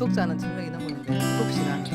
구독자는 1000명이 넘었는데 구독 시간이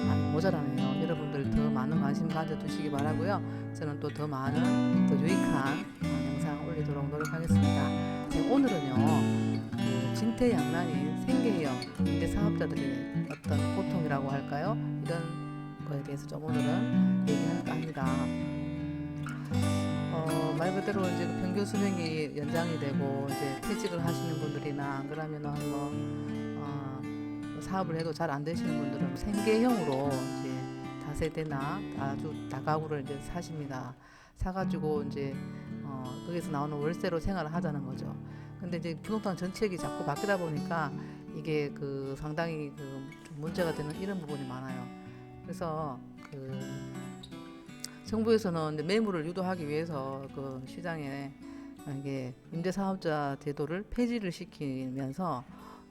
많이 모자라네요. 여러분들 더 많은 관심 가져주시기 바라고요. 저는 또 더 많은 더 유익한 영상 올리도록 노력하겠습니다. 오늘은요, 진퇴양난인 생계형 임대 사업자들의 어떤 고통이라고 할까요? 이런 거에 대해서 좀 오늘은 얘기할까 합니다. 말 그대로 이제 평균 수명이 연장이 되고 이제 퇴직을 하시는 분들이나 그러면은 사업을 해도 잘 안 되시는 분들은 생계형으로 이제 다세대나 아주 다가구를 이제 사십니다. 사가지고 이제 거기서 나오는 월세로 생활을 하자는 거죠. 근데 이제 부동산 정책이 자꾸 바뀌다 보니까 이게 상당히 좀 문제가 되는 이런 부분이 많아요. 그래서 정부에서는 이제 매물을 유도하기 위해서 시장에 이게 임대사업자 제도를 폐지를 시키면서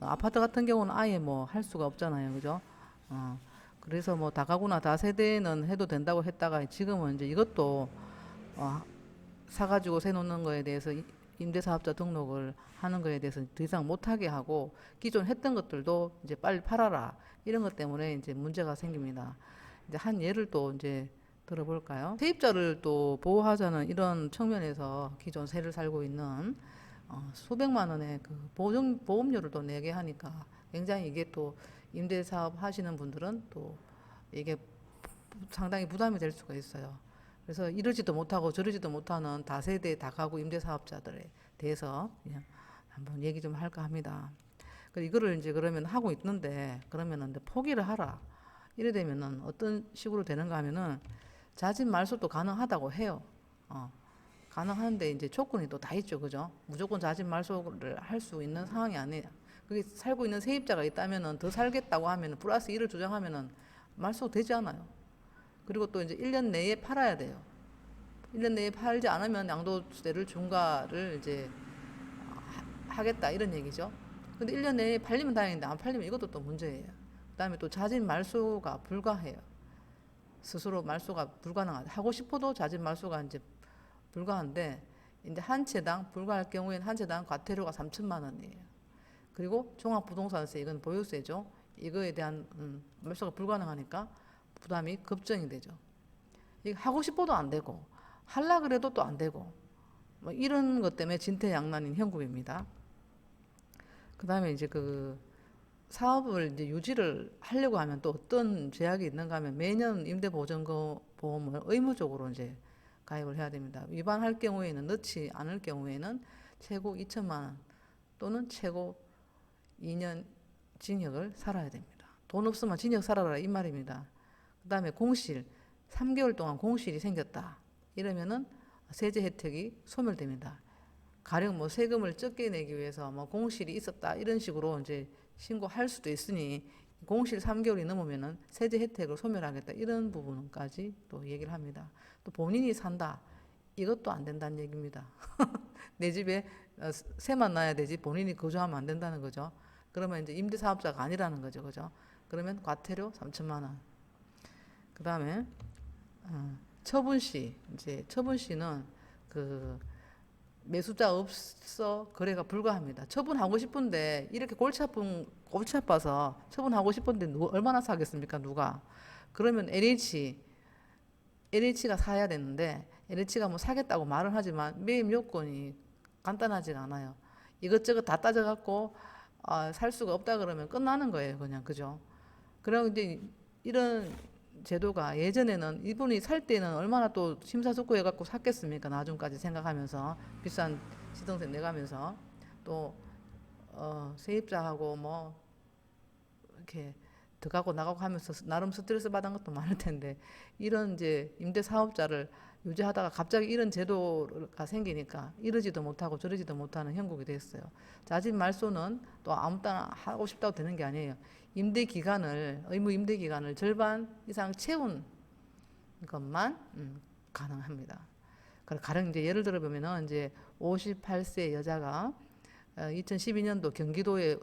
아파트 같은 경우는 아예 뭐 할 수가 없잖아요, 그죠? 그래서 뭐 다가구나 다세대는 해도 된다고 했다가 지금은 이제 이것도 사가지고 세 놓는 거에 대해서 임대사업자 등록을 하는 거에 대해서 더 이상 못하게 하고 기존 했던 것들도 이제 빨리 팔아라 이런 것 때문에 이제 문제가 생깁니다. 이제 한 예를 또 이제 들어볼까요? 세입자를 또 보호하자는 이런 측면에서 기존 세를 살고 있는 수백만 원의 보험료를 또 내게 하니까 굉장히 이게 또 임대사업 하시는 분들은 또 이게 상당히 부담이 될 수가 있어요. 그래서 이러지도 못하고 저러지도 못하는 다세대 다가구 임대사업자들에 대해서 그냥 한번 얘기 좀 할까 합니다. 이거를 이제 그러면 하고 있는데 그러면은 포기를 하라. 이래 되면은 어떤 식으로 되는가 하면은 자진 말소도 가능하다고 해요. 가능한데 이제 조건이 또 다 있죠, 그죠? 무조건 자진 말소를 할 수 있는 상황이 아니에요. 그게 살고 있는 세입자가 있다면은 더 살겠다고 하면은 플러스 1을 주장하면은 말소 되지 않아요. 그리고 또 이제 1년 내에 팔아야 돼요. 1년 내에 팔지 않으면 양도세를 중과를 이제 하겠다 이런 얘기죠. 근데 1년 내에 팔리면 다행인데 안 팔리면 이것도 또 문제예요. 그다음에 또 자진 말소가 불가해요. 스스로 말소가 불가능하다. 하고 싶어도 자진 말소가 이제 불가한데 이제 한 채당 불가할 경우에는 한 채당 과태료가 3천만 원이에요. 그리고 종합부동산세 이건 보유세죠. 이거에 대한 말소가 불가능하니까 부담이 급증이 되죠. 이거 하고 싶어도 안 되고 할라 그래도 또 안 되고 뭐 이런 것 때문에 진퇴양난인 형국입니다. 그다음에 이제 사업을 이제 유지를 하려고 하면 또 어떤 제약이 있는가 하면 매년 임대보증보험을 의무적으로 이제 가입을 해야 됩니다. 위반할 경우에는 넣지 않을 경우에는 최고 2천만 원 또는 최고 2년 징역을 살아야 됩니다. 돈 없으면 징역 살아라 이 말입니다. 그다음에 공실 3개월 동안 공실이 생겼다 이러면은 세제 혜택이 소멸됩니다. 가령 뭐 세금을 적게 내기 위해서 뭐 공실이 있었다 이런 식으로 이제 신고할 수도 있으니 공실 3개월이 넘으면은 세제 혜택을 소멸하겠다 이런 부분까지 또 얘기를 합니다. 또 본인이 산다 이것도 안 된다는 얘기입니다. 내 집에 새만 나야 되지 본인이 거주하면 안 된다는 거죠. 그러면 이제 임대사업자가 아니라는 거죠, 그죠? 그러면 과태료 3천만 원. 그 다음에 처분시 이제 처분시는 매수자 없어 거래가 불가합니다. 처분하고 싶은데 이렇게 골치 아파서 처분하고 싶은데 얼마나 사겠습니까, 누가? 그러면 LH가 사야 되는데 LH가 뭐 사겠다고 말은 하지만 매입 요건이 간단하지가 않아요. 이것저것 다 따져갖고 살 수가 없다 그러면 끝나는 거예요, 그냥. 그죠? 그리고 이제 이런 제도가 예전에는 이분이 살 때는 얼마나 또 심사숙고해갖고 샀겠습니까? 나중까지 생각하면서 비싼 시동세 내가면서 또 세입자하고 뭐 이렇게 들어가고 나가고 하면서 나름 스트레스 받은 것도 많을 텐데 이런 이제 임대 사업자를 유지하다가 갑자기 이런 제도가 생기니까 이러지도 못하고 저러지도 못하는 형국이 됐어요. 자진 말소는 또 아무 때나 하고 싶다고 되는 게 아니에요. 의무 임대 기간을 절반 이상 채운 것만 가능합니다. 가령 이제 예를 들어 보면은 이제 58세 여자가 2012년도 경기도에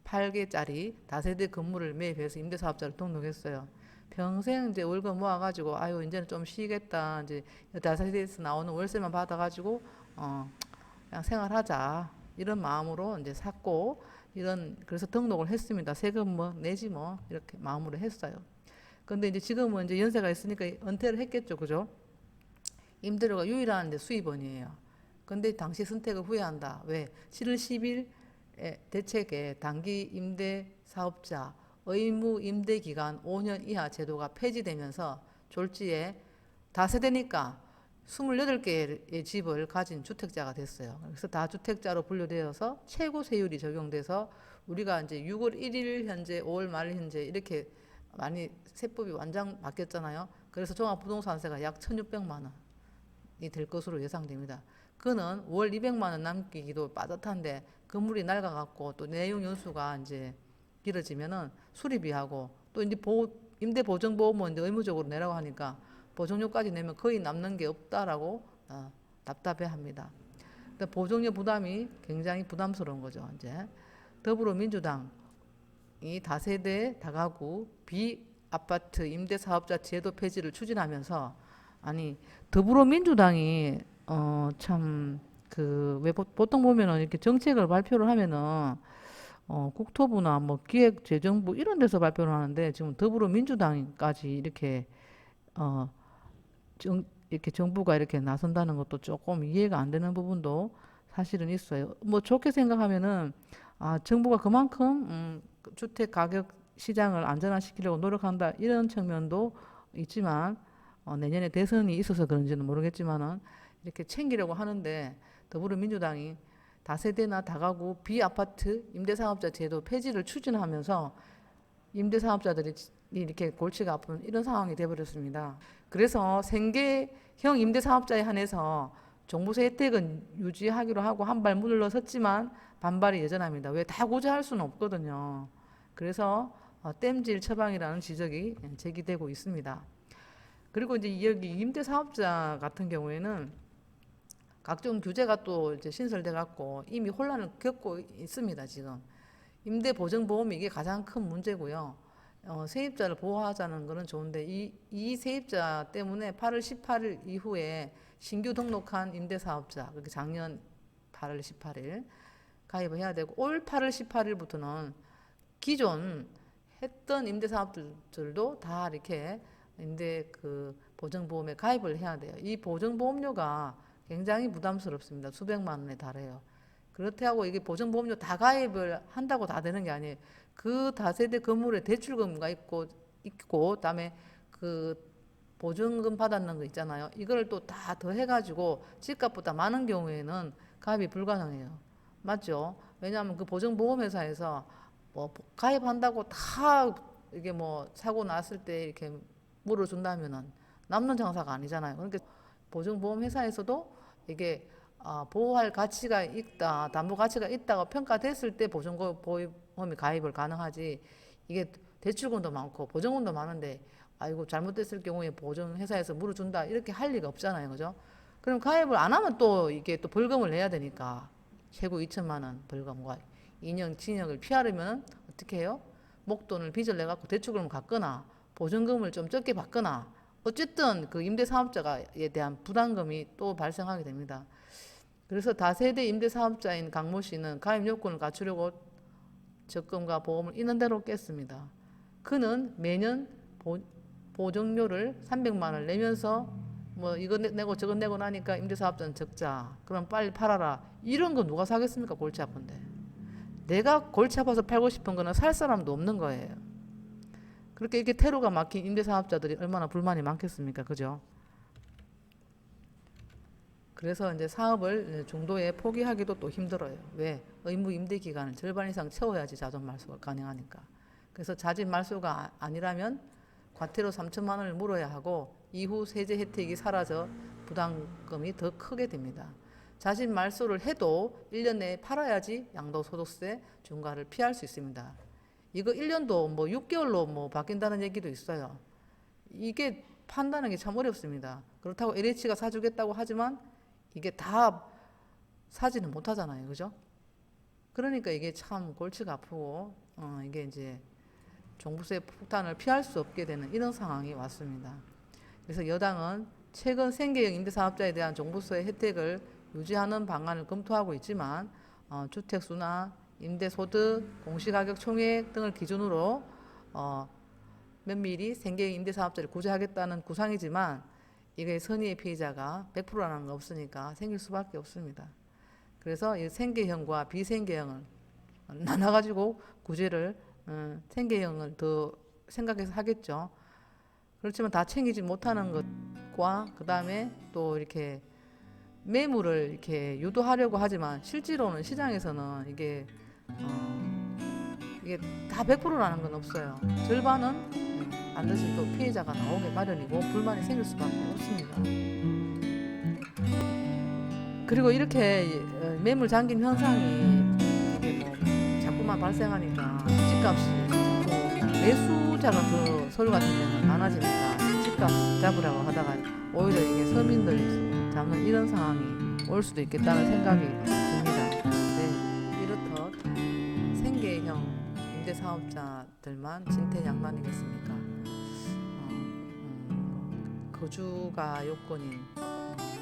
28개짜리 다세대 건물을 매입해서 임대사업자를 등록했어요. 평생 이제 월급 모아가지고 아유 이제는 좀 쉬겠다 이제 다세대에서 나오는 월세만 받아가지고 그냥 생활하자 이런 마음으로 이제 샀고 그래서 등록을 했습니다. 세금 뭐 내지 뭐 이렇게 마음으로 했어요. 근데 이제 지금은 이제 연세가 있으니까 은퇴를 했겠죠, 그죠? 임대료가 유일한 이제 수입원이에요. 근데 당시 선택을 후회한다. 왜? 7월 10일 대책에 단기 임대 사업자 의무 임대 기간 5년 이하 제도가 폐지되면서 졸지에 다세대니까 28개의 집을 가진 주택자가 됐어요. 그래서 다주택자로 분류되어서 최고 세율이 적용돼서 우리가 이제 6월 1일 현재, 5월 말 현재 이렇게 많이 세법이 완전 바뀌었잖아요. 그래서 종합부동산세가 약 1,600만 원이 될 것으로 예상됩니다. 그는 월 200만 원 남기기도 빠듯한데 건물이 낡아갖고 또 내용 연수가 이제 길어지면은 수리비하고 또 이제 임대 보증보험은 이제 의무적으로 내라고 하니까 보증료까지 내면 거의 남는 게 없다라고 답답해합니다. 보증료 부담이 굉장히 부담스러운 거죠. 이제 더불어민주당이 다세대 다가구 비아파트 임대사업자 제도 폐지를 추진하면서 아니 더불어민주당이 참 그 왜 보통 보면은 이렇게 정책을 발표를 하면은 국토부나 뭐 기획재정부 이런 데서 발표를 하는데 지금 더불어민주당까지 이렇게 어 이렇게 정부가 이렇게 나선다는 것도 조금 이해가 안 되는 부분도 사실은 있어요. 뭐 좋게 생각하면은 정부가 그만큼 주택 가격 시장을 안전화시키려고 노력한다 이런 측면도 있지만 내년에 대선이 있어서 그런지는 모르겠지만은 이렇게 챙기려고 하는데 더불어민주당이 다세대나 다가구 비아파트 임대사업자 제도 폐지를 추진하면서 임대사업자들이 이렇게 골치가 아픈 이런 상황이 되어버렸습니다. 그래서 생계형 임대사업자에 한해서 종부세 혜택은 유지하기로 하고 한 발 물러섰지만 반발이 여전합니다. 왜 다 구제할 수는 없거든요. 그래서 땜질 처방이라는 지적이 제기되고 있습니다. 그리고 이제 여기 임대사업자 같은 경우에는 각종 규제가 또 이제 신설돼 갖고 이미 혼란을 겪고 있습니다. 지금 임대보증보험이 이게 가장 큰 문제고요. 세입자를 보호하자는 것은 좋은데 이 세입자 때문에 8월 18일 이후에 신규 등록한 임대사업자 그렇게 작년 8월 18일 가입을 해야 되고 올 8월 18일부터는 기존 했던 임대사업들도 다 이렇게 임대 그 보증보험에 가입을 해야 돼요. 이 보증보험료가 굉장히 부담스럽습니다. 수백만 원에 달해요. 그렇다고 이게 보증보험료 다 가입을 한다고 다 되는 게 아니에요. 그 다세대 건물에 대출금가 있고 그다음에 그 보증금 받았는 거 있잖아요. 이걸 또 다 더해가지고 집값보다 많은 경우에는 가입이 불가능해요. 맞죠? 왜냐하면 그 보증보험회사에서 뭐 가입한다고 다 이게 뭐 사고 났을 때 이렇게 물어준다면은 남는 장사가 아니잖아요. 그러니까 보증보험회사에서도 이게 보호할 가치가 있다, 담보 가치가 있다고 평가됐을 때 보증보험이 가입을 가능하지. 이게 대출금도 많고 보증금도 많은데 아이고 잘못됐을 경우에 보증회사에서 물어준다 이렇게 할 리가 없잖아요, 그죠? 그럼 가입을 안 하면 또 이게 또 벌금을 내야 되니까 최고 2천만 원 벌금과 2년 징역을 피하려면 어떻게 해요? 목돈을 빚을 내 갖고 대출금을 갚거나 보증금을 좀 적게 받거나 어쨌든 그 임대사업자에 대한 부담금이 또 발생하게 됩니다. 그래서 다세대 임대사업자인 강모 씨는 가입 요건을 갖추려고 적금과 보험을 있는 대로 깼습니다. 그는 매년 보증료를 300만 원을 내면서 뭐 이거 내고 저거 내고 나니까 임대사업자는 적자. 그럼 빨리 팔아라. 이런 거 누가 사겠습니까? 골치 아픈데. 내가 골치 아파서 팔고 싶은 거는 살 사람도 없는 거예요. 그렇게 이렇게 테러가 막힌 임대사업자들이 얼마나 불만이 많겠습니까? 그죠? 그래서 이제 사업을 중도에 포기하기도 또 힘들어요. 왜? 의무 임대 기간을 절반 이상 채워야지 자존 말소가 가능하니까. 그래서 자진 말소가 아니라면 과태료 3천만 원을 물어야 하고 이후 세제 혜택이 사라져 부담금이 더 크게 됩니다. 자진 말소를 해도 1년 내에 팔아야지 양도소득세 중과를 피할 수 있습니다. 이거 1년도 뭐 6개월로 뭐 바뀐다는 얘기도 있어요. 이게 판다는 게 참 어렵습니다. 그렇다고 LH가 사주겠다고 하지만 이게 다 사지는 못하잖아요. 그죠? 그러니까 이게 참 골치가 아프고 이게 이제 종부세 폭탄을 피할 수 없게 되는 이런 상황이 왔습니다. 그래서 여당은 최근 생계형 임대사업자에 대한 종부세 혜택을 유지하는 방안을 검토하고 있지만 주택수나 임대소득, 공시가격 총액 등을 기준으로 면밀히 생계형 임대사업자를 구제하겠다는 구상이지만 이게 선의의 피해자가 100%라는 건 없으니까 생길 수밖에 없습니다. 그래서 이 생계형과 비생계형을 나눠가지고 구제를 생계형을 더 생각해서 하겠죠. 그렇지만 다 챙기지 못하는 것과 그 다음에 또 이렇게 매물을 이렇게 유도하려고 하지만 실제로는 시장에서는 이게 다 100%라는 건 없어요. 절반은 반드시 또 피해자가 나오게 마련이고 불만이 생길 수밖에 없습니다. 그리고 이렇게 매물 잠김 현상이 이게 뭐 자꾸만 발생하니까 집값이 자꾸 매수자가 더 서울 같은 데는 많아지니까 집값 잡으라고 하다가 오히려 이게 서민들이 잡는 이런 상황이 올 수도 있겠다는 생각이 듭니다. 네, 이렇듯 생계형 임대사업자들만 진퇴양난이겠습니까? 거주가 요건인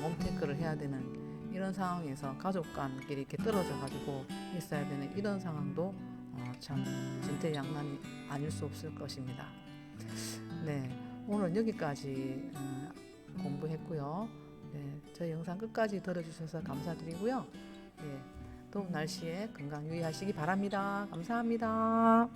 홈테크를 해야 되는 이런 상황에서 가족간끼리 이렇게 떨어져 가지고 있어야 되는 이런 상황도 참 진퇴양난이 아닐 수 없을 것입니다. 네, 오늘 여기까지 공부했고요. 네, 저희 영상 끝까지 들어주셔서 감사드리고요. 네, 더운 날씨에 건강 유의하시기 바랍니다. 감사합니다.